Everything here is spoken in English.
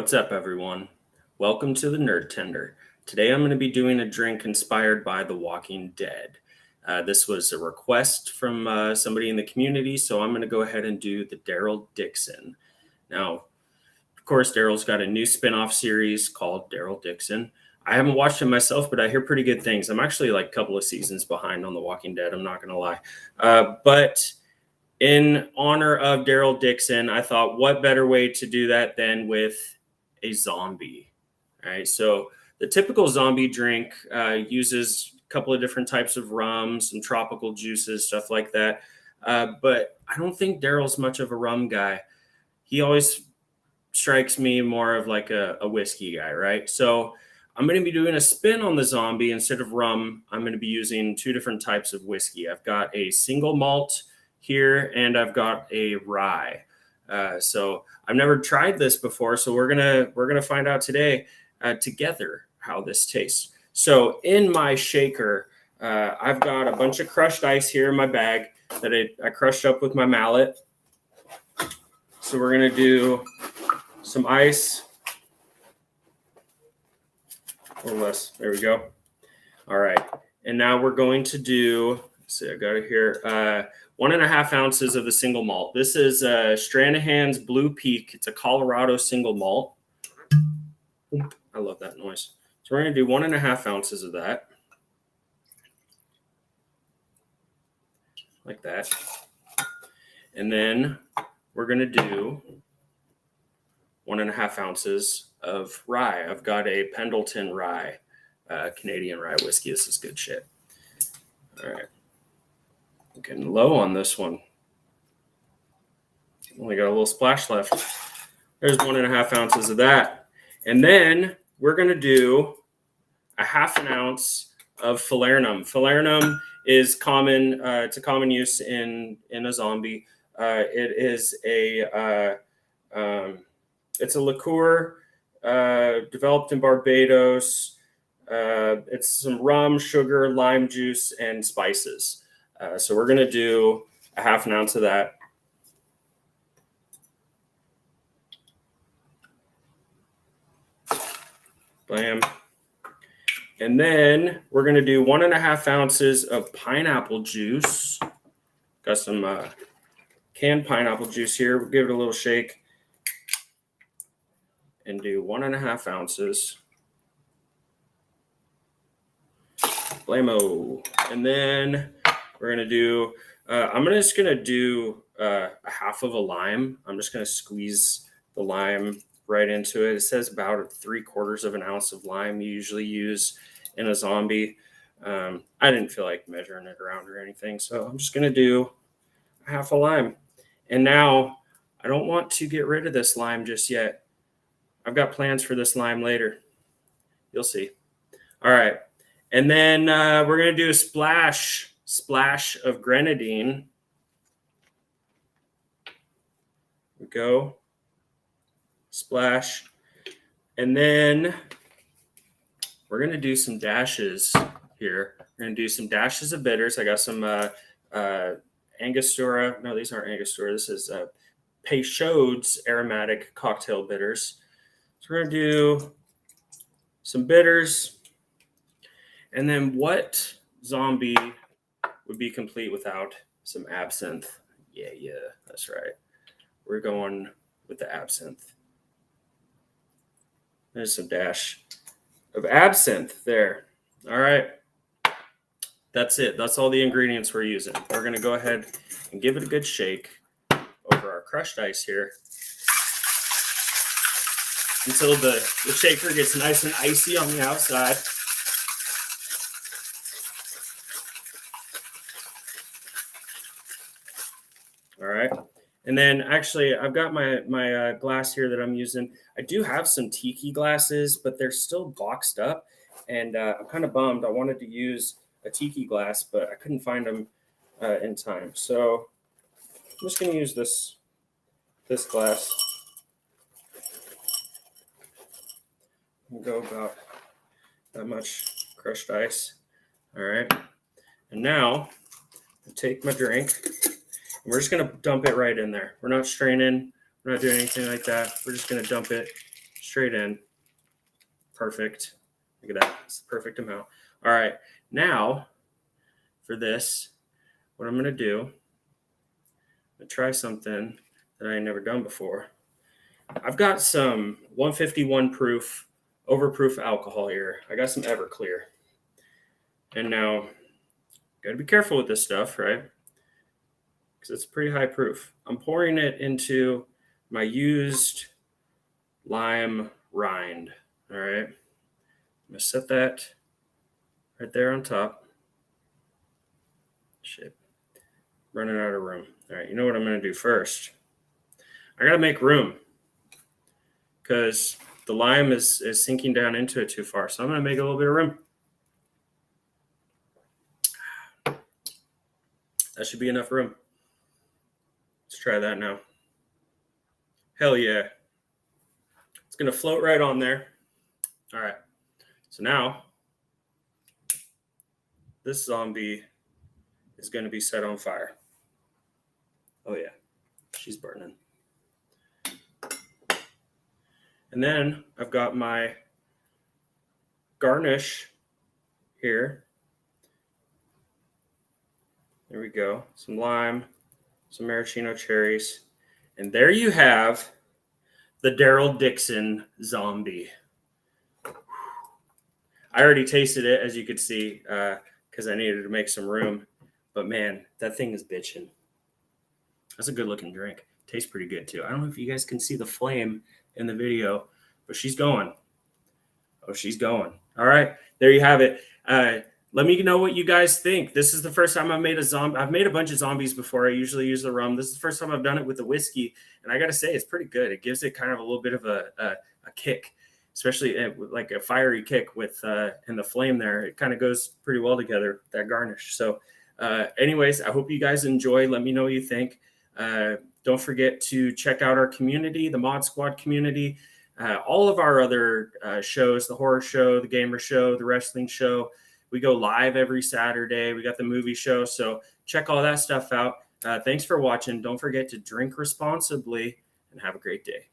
What's up, everyone? Welcome to the NerdTender. Today I'm going to be doing a drink inspired by The Walking Dead. This was a request from somebody in the community, so I'm going to go ahead and do the Daryl Dixon. Now, of course, Daryl's got a new spin-off series called Daryl Dixon. I haven't watched it myself, but I hear pretty good things. I'm actually like a couple of seasons behind on The Walking Dead, I'm not going to lie. But in honor of Daryl Dixon, I thought, what better way to do that than with a zombie? All right, so the typical zombie drink uses a couple of different types of rum, some tropical juices, stuff like that. But I don't think Daryl's much of a rum guy. He always strikes me more of like a whiskey guy, right? So I'm going to be doing a spin on the zombie. Instead of rum, I'm going to be using two different types of whiskey. I've got a single malt here, and I've got a rye. So I've never tried this before, so we're gonna find out today together how this tastes. So in my shaker, I've got a bunch of crushed ice here in my bag that I crushed up with my mallet. So we're gonna do some ice, or less. There we go. All right, and now we're going to do. Let's see, I got it here. 1.5 ounces of the single malt. This is Stranahan's Blue Peak. It's a Colorado single malt. I love that noise. So we're going to do 1.5 ounces of that. Like that. And then we're going to do 1.5 ounces of rye. I've got a Pendleton rye, Canadian rye whiskey. This is good shit. All right. Getting low on this one. Only got a little splash left. There's 1.5 ounces of that. And then we're going to do a 1/2 ounce of falernum. Falernum is common. It's a common use in a zombie. It is it's a liqueur developed in Barbados. It's some rum, sugar, lime juice, and spices. So we're going to do a 1/2 ounce of that. Bam. And then we're going to do 1.5 ounces of pineapple juice. Got some canned pineapple juice here. We'll give it a little shake. And do 1.5 ounces. Blammo. And then we're going to do, I'm just going to do a 1/2 of a lime. I'm just going to squeeze the lime right into it. It says about 3/4 of an ounce of lime you usually use in a zombie. I didn't feel like measuring it around or anything, so I'm just going to do a 1/2 a lime. And now I don't want to get rid of this lime just yet. I've got plans for this lime later. You'll see. All right. And then we're going to do a splash of grenadine. There we go. Splash. And then we're going to do some dashes here. We're going to do some dashes of bitters. I got some Angostura. No, these aren't Angostura. This is Peychaud's aromatic cocktail bitters. So we're going to do some bitters. And then what zombie would be complete without some absinthe? Yeah, that's right. We're going with the absinthe. There's some dash of absinthe there. All right. That's it. That's all the ingredients we're using. We're going to go ahead and give it a good shake over our crushed ice here until the shaker gets nice and icy on the outside. All right. And then actually I've got my glass here that I'm using. I do have some tiki glasses, but they're still boxed up. And I'm kind of bummed. I wanted to use a tiki glass, but I couldn't find them in time. So I'm just going to use this glass. We'll go about that much crushed ice. All right. And now I'll take my drink. And we're just going to dump it right in there. We're not straining. We're not doing anything like that. We're just going to dump it straight in. Perfect. Look at that. It's the perfect amount. All right. Now, for this, what I'm going to do, I'm going to try something that I ain't never done before. I've got some 151 proof, overproof alcohol here. I got some Everclear. And now, got to be careful with this stuff, right? Because it's pretty high proof. I'm pouring it into my used lime rind. All right. I'm going to set that right there on top. Shit. Running out of room. All right. You know what I'm going to do first? I got to make room because the lime is sinking down into it too far. So I'm going to make a little bit of room. That should be enough room. Let's try that now. Hell yeah. It's going to float right on there. All right. So now this zombie is going to be set on fire. Oh yeah. She's burning. And then I've got my garnish here. There we go. Some lime, some maraschino cherries. And there you have the Daryl Dixon zombie. I already tasted it, as you could see, because I needed to make some room. But man, that thing is bitching. That's a good looking drink. Tastes pretty good too. I don't know if you guys can see the flame in the video, but she's going. Oh, she's going. All right, there you have it. Let me know what you guys think. This is the first time I've made a zombie. I've made a bunch of zombies before. I usually use the rum. This is the first time I've done it with the whiskey, and I got to say, it's pretty good. It gives it kind of a little bit of a kick, especially like a fiery kick with in the flame there. It kind of goes pretty well together, that garnish. So anyways, I hope you guys enjoy. Let me know what you think. Don't forget to check out our community, the Mod Squad community, all of our other shows, the horror show, the gamer show, the wrestling show. We go live every Saturday. We got the movie show. So check all that stuff out. Thanks for watching. Don't forget to drink responsibly and have a great day.